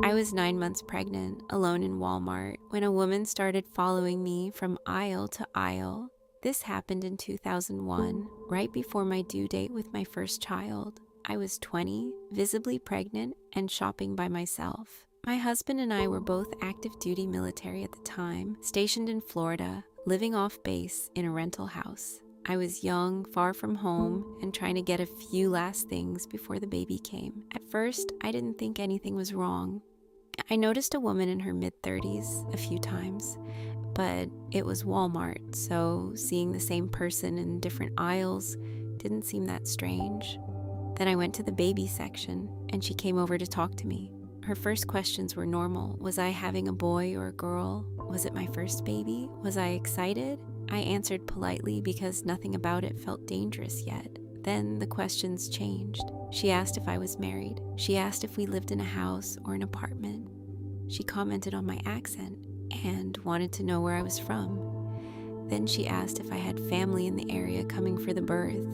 I was 9 months pregnant, alone in Walmart, when a woman started following me from aisle to aisle. This happened in 2001, right before my due date with my first child. I was 20, visibly pregnant, and shopping by myself. My husband and I were both active duty military at the time, stationed in Florida, living off base in a rental house. I was young, far from home, and trying to get a few last things before the baby came. At first, I didn't think anything was wrong. I noticed a woman in her mid-30s a few times, but it was Walmart, so seeing the same person in different aisles didn't seem that strange. Then I went to the baby section, and she came over to talk to me. Her first questions were normal. Was I having a boy or a girl? Was it my first baby? Was I excited? I answered politely because nothing about it felt dangerous yet. Then the questions changed. She asked if I was married. She asked if we lived in a house or an apartment. She commented on my accent and wanted to know where I was from. Then she asked if I had family in the area coming for the birth.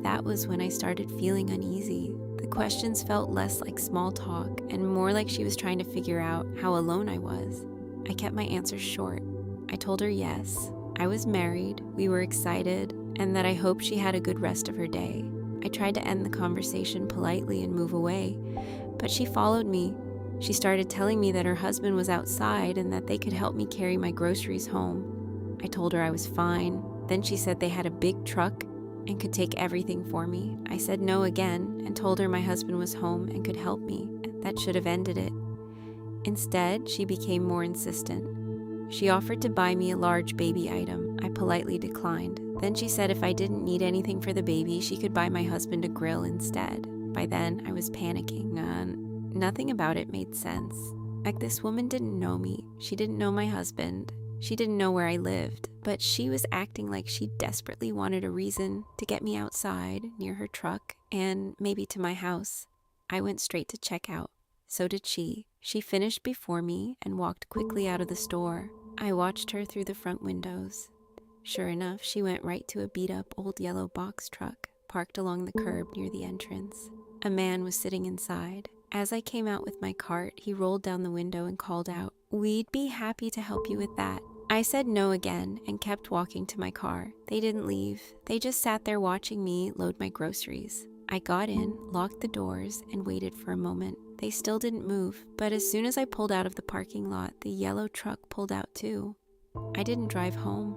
That was when I started feeling uneasy. The questions felt less like small talk and more like she was trying to figure out how alone I was. I kept my answers short. I told her yes, I was married, we were excited, and that I hoped she had a good rest of her day. I tried to end the conversation politely and move away, but she followed me. She started telling me that her husband was outside and that they could help me carry my groceries home. I told her I was fine. Then she said they had a big truck and could take everything for me. I said no again and told her my husband was home and could help me. That should have ended it. Instead, she became more insistent. She offered to buy me a large baby item. I politely declined. Then she said if I didn't need anything for the baby, she could buy my husband a grill instead. By then, I was panicking. Nothing about it made sense. Like, this woman didn't know me. She didn't know my husband. She didn't know where I lived. But she was acting like she desperately wanted a reason to get me outside, near her truck, and maybe to my house. I went straight to checkout. So did she. She finished before me and walked quickly out of the store. I watched her through the front windows. Sure enough, she went right to a beat-up old yellow box truck parked along the curb near the entrance. A man was sitting inside. As I came out with my cart, he rolled down the window and called out, "We'd be happy to help you with that." I said no again and kept walking to my car. They didn't leave. They just sat there watching me load my groceries. I got in, locked the doors, and waited for a moment. They still didn't move, but as soon as I pulled out of the parking lot, the yellow truck pulled out too. I didn't drive home.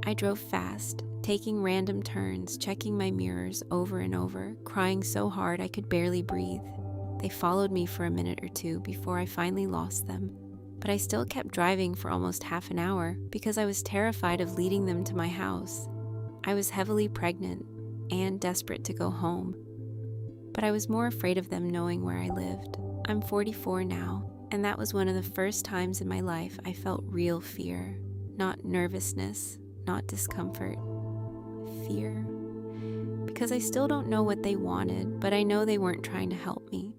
I drove fast, taking random turns, checking my mirrors over and over, crying so hard I could barely breathe. They followed me for a minute or two before I finally lost them, but I still kept driving for almost half an hour because I was terrified of leading them to my house. I was heavily pregnant and desperate to go home, but I was more afraid of them knowing where I lived. I'm 44 now, and that was one of the first times in my life I felt real fear. Not nervousness, not discomfort. Fear. Because I still don't know what they wanted, but I know they weren't trying to help me.